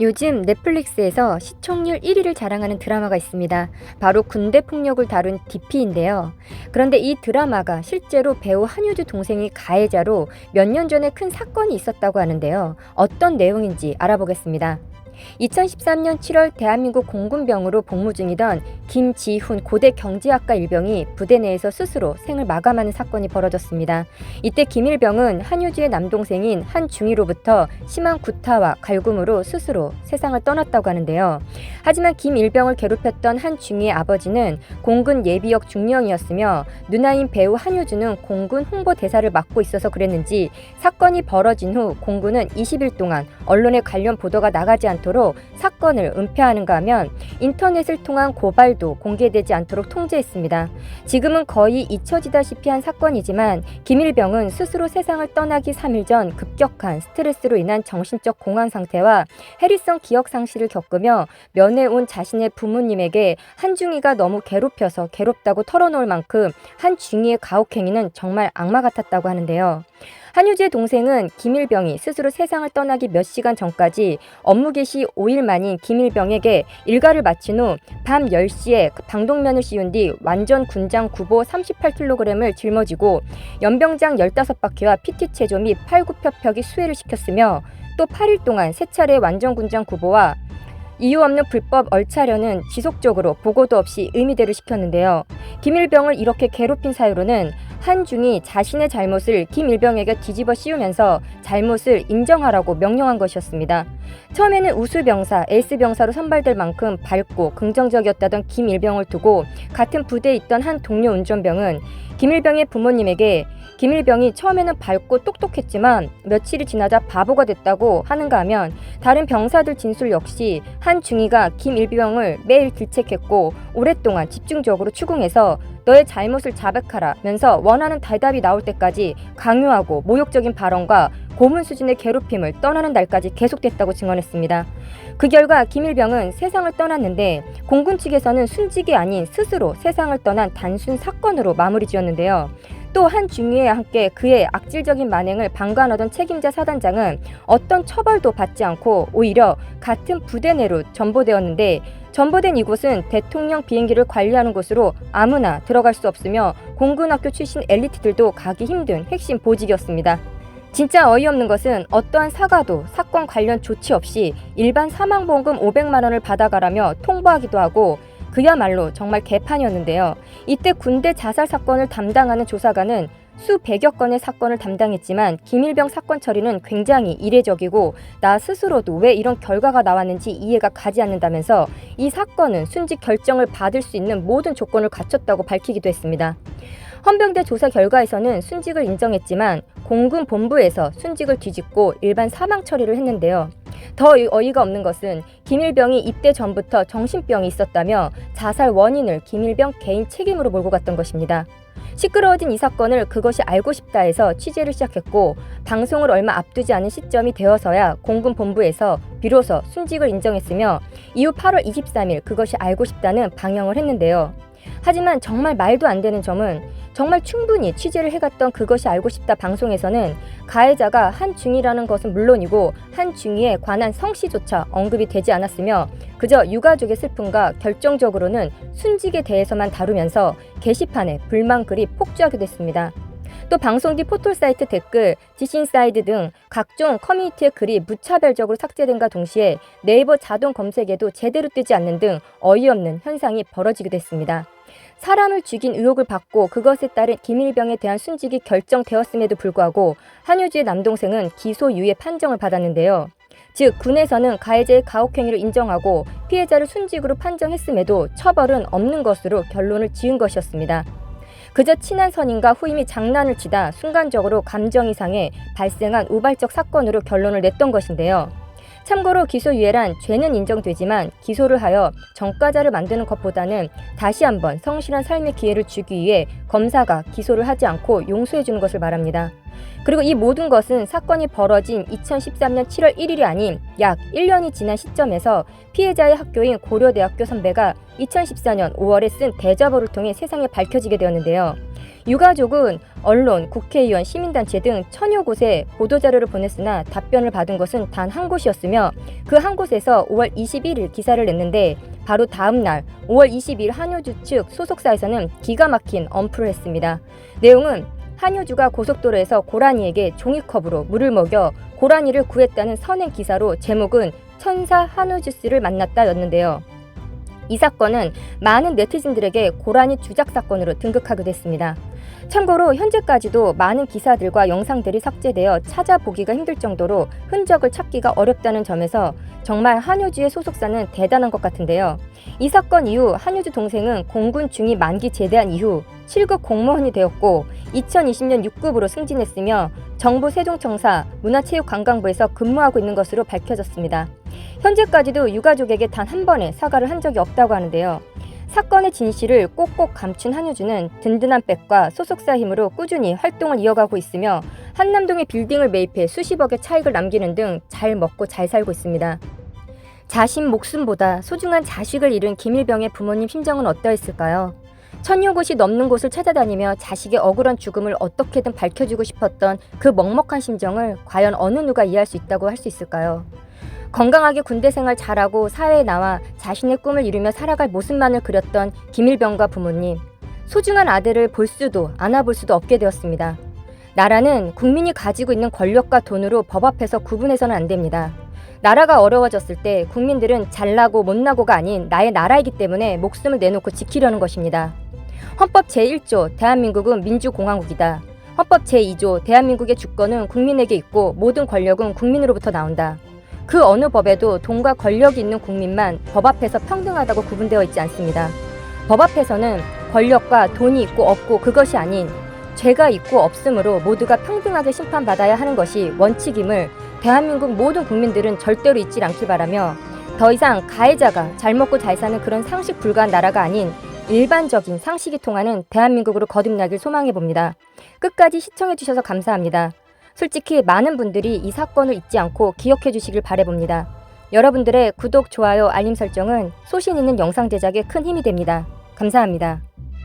요즘 넷플릭스에서 시청률 1위를 자랑하는 드라마가 있습니다. 바로 군대 폭력을 다룬 DP인데요. 그런데 이 드라마가 실제로 배우 한효주 동생이 가해자로 몇 년 전에 큰 사건이 있었다고 하는데요. 어떤 내용인지 알아보겠습니다. 2013년 7월 대한민국 공군병으로 복무 중이던 김지훈 고대 경제학과 일병이 부대 내에서 스스로 생을 마감하는 사건이 벌어졌습니다. 이때 김 일병은 한효주의 남동생인 한중이로부터 심한 구타와 갈굼으로 스스로 세상을 떠났다고 하는데요. 하지만 김 일병을 괴롭혔던 한중이의 아버지는 공군 예비역 중령이었으며 누나인 배우 한효주는 공군 홍보대사를 맡고 있어서 그랬는지 사건이 벌어진 후 공군은 20일 동안 언론에 관련 보도가 나가지 않도록 사건을 은폐하는가 하면 인터넷을 통한 고발도 공개되지 않도록 통제했습니다. 지금은 거의 잊혀지다시피 한 사건이지만 김일병은 스스로 세상을 떠나기 3일 전 급격한 스트레스로 인한 정신적 공황 상태와 해리성 기억 상실을 겪으며 면회 온 자신의 부모님에게 한중이가 너무 괴롭혀서 괴롭다고 털어놓을 만큼 한중이의 가혹행위는 정말 악마 같았다고 하는데요. 한효주의 동생은 김일병이 스스로 세상을 떠나기 몇 시간 전까지 업무 개시 5일 만인 김일병에게 일과를 마친 후 밤 10시에 방독면을 씌운 뒤 완전 군장 구보 38kg을 짊어지고 연병장 15바퀴와 PT 체조 및 팔굽혀펴기 수혜를 시켰으며 또 8일 동안 3차례 완전 군장 구보와 이유 없는 불법 얼차려는 지속적으로 보고도 없이 의미대로 시켰는데요. 김일병을 이렇게 괴롭힌 사유로는 한중이 자신의 잘못을 김일병에게 뒤집어 씌우면서 잘못을 인정하라고 명령한 것이었습니다. 처음에는 우수병사, 에이스병사로 선발될 만큼 밝고 긍정적이었다던 김일병을 두고 같은 부대에 있던 한 동료 운전병은 김일병의 부모님에게 김일병이 처음에는 밝고 똑똑했지만 며칠이 지나자 바보가 됐다고 하는가 하면 다른 병사들 진술 역시 한중이가 김일병을 매일 질책했고 오랫동안 집중적으로 추궁해서 너의 잘못을 자백하라면서 원하는 대답이 나올 때까지 강요하고 모욕적인 발언과 고문 수준의 괴롭힘을 떠나는 날까지 계속됐다고 증언했습니다. 그 결과 김일병은 세상을 떠났는데 공군 측에서는 순직이 아닌 스스로 세상을 떠난 단순 사건으로 마무리 지었는데요. 또 한중위와 함께 그의 악질적인 만행을 방관하던 책임자 사단장은 어떤 처벌도 받지 않고 오히려 같은 부대 내로 전보되었는데 전보된 이곳은 대통령 비행기를 관리하는 곳으로 아무나 들어갈 수 없으며 공군학교 출신 엘리트들도 가기 힘든 핵심 보직이었습니다. 진짜 어이없는 것은 어떠한 사과도 사건 관련 조치 없이 일반 사망보험금 500만 원을 받아가라며 통보하기도 하고 그야말로 정말 개판이었는데요. 이때 군대 자살 사건을 담당하는 조사관은 수백여 건의 사건을 담당했지만 김일병 사건 처리는 굉장히 이례적이고 나 스스로도 왜 이런 결과가 나왔는지 이해가 가지 않는다면서 이 사건은 순직 결정을 받을 수 있는 모든 조건을 갖췄다고 밝히기도 했습니다. 헌병대 조사 결과에서는 순직을 인정했지만 공군 본부에서 순직을 뒤집고 일반 사망 처리를 했는데요. 더 어이가 없는 것은 김일병이 입대 전부터 정신병이 있었다며 자살 원인을 김일병 개인 책임으로 몰고 갔던 것입니다. 시끄러워진 이 사건을 그것이 알고 싶다 해서 취재를 시작했고 방송을 얼마 앞두지 않은 시점이 되어서야 공군 본부에서 비로소 순직을 인정했으며 이후 8월 23일 그것이 알고 싶다는 방영을 했는데요. 하지만 정말 말도 안 되는 점은 정말 충분히 취재를 해갔던 그것이 알고 싶다 방송에서는 가해자가 한중이라는 것은 물론이고 한중이에 관한 성씨조차 언급이 되지 않았으며 그저 유가족의 슬픔과 결정적으로는 순직에 대해서만 다루면서 게시판에 불만글이 폭주하기도 했습니다. 또 방송 뒤 포털사이트 댓글, 지신사이드 등 각종 커뮤니티의 글이 무차별적으로 삭제된과 동시에 네이버 자동 검색에도 제대로 뜨지 않는 등 어이없는 현상이 벌어지기도 했습니다. 사람을 죽인 의혹을 받고 그것에 따른 김일병에 대한 순직이 결정되었음에도 불구하고 한효주의 남동생은 기소유예 판정을 받았는데요. 즉 군에서는 가해자의 가혹행위를 인정하고 피해자를 순직으로 판정했음에도 처벌은 없는 것으로 결론을 지은 것이었습니다. 그저 친한 선임과 후임이 장난을 치다 순간적으로 감정이 상해 발생한 우발적 사건으로 결론을 냈던 것인데요. 참고로 기소유예란 죄는 인정되지만 기소를 하여 전과자를 만드는 것보다는 다시 한번 성실한 삶의 기회를 주기 위해 검사가 기소를 하지 않고 용서해주는 것을 말합니다. 그리고 이 모든 것은 사건이 벌어진 2013년 7월 1일이 아닌 약 1년이 지난 시점에서 피해자의 학교인 고려대학교 선배가 2014년 5월에 쓴 대자보를 통해 세상에 밝혀지게 되었는데요. 유가족은 언론, 국회의원, 시민단체 등 천여 곳에 보도자료를 보냈으나 답변을 받은 것은 단 한 곳이었으며 그 한 곳에서 5월 21일 기사를 냈는데 바로 다음 날 5월 22일 한효주 측 소속사에서는 기가 막힌 언플을 했습니다. 내용은 한효주가 고속도로에서 고라니에게 종이컵으로 물을 먹여 고라니를 구했다는 선행 기사로 제목은 천사 한효주씨를 만났다였는데요. 이 사건은 많은 네티즌들에게 고라니 주작 사건으로 등극하기도 했습니다. 참고로 현재까지도 많은 기사들과 영상들이 삭제되어 찾아보기가 힘들 정도로 흔적을 찾기가 어렵다는 점에서 정말 한효주의 소속사는 대단한 것 같은데요. 이 사건 이후 한효주 동생은 공군 중위 만기 제대한 이후 7급 공무원이 되었고 2020년 6급으로 승진했으며 정부 세종청사 문화체육관광부에서 근무하고 있는 것으로 밝혀졌습니다. 현재까지도 유가족에게 단 한 번의 사과를 한 적이 없다고 하는데요. 사건의 진실을 꼭꼭 감춘 한효주는 든든한 백과 소속사 힘으로 꾸준히 활동을 이어가고 있으며 한남동에 빌딩을 매입해 수십억의 차익을 남기는 등 잘 먹고 잘 살고 있습니다. 자신 목숨보다 소중한 자식을 잃은 김일병의 부모님 심정은 어떠했을까요? 천여 곳이 넘는 곳을 찾아다니며 자식의 억울한 죽음을 어떻게든 밝혀주고 싶었던 그 먹먹한 심정을 과연 어느 누가 이해할 수 있다고 할 수 있을까요? 건강하게 군대 생활 잘하고 사회에 나와 자신의 꿈을 이루며 살아갈 모습만을 그렸던 김일병과 부모님. 소중한 아들을 볼 수도 안아볼 수도 없게 되었습니다. 나라는 국민이 가지고 있는 권력과 돈으로 법 앞에서 구분해서는 안 됩니다. 나라가 어려워졌을 때 국민들은 잘나고 못나고가 아닌 나의 나라이기 때문에 목숨을 내놓고 지키려는 것입니다. 헌법 제1조 대한민국은 민주공화국이다. 헌법 제2조 대한민국의 주권은 국민에게 있고 모든 권력은 국민으로부터 나온다. 그 어느 법에도 돈과 권력이 있는 국민만 법 앞에서 평등하다고 구분되어 있지 않습니다. 법 앞에서는 권력과 돈이 있고 없고 그것이 아닌 죄가 있고 없으므로 모두가 평등하게 심판받아야 하는 것이 원칙임을 대한민국 모든 국민들은 절대로 잊지 않길 바라며 더 이상 가해자가 잘 먹고 잘 사는 그런 상식 불가한 나라가 아닌 일반적인 상식이 통하는 대한민국으로 거듭나길 소망해봅니다. 끝까지 시청해주셔서 감사합니다. 솔직히 많은 분들이 이 사건을 잊지 않고 기억해 주시길 바라봅니다. 여러분들의 구독, 좋아요, 알림 설정은 소신 있는 영상 제작에 큰 힘이 됩니다. 감사합니다.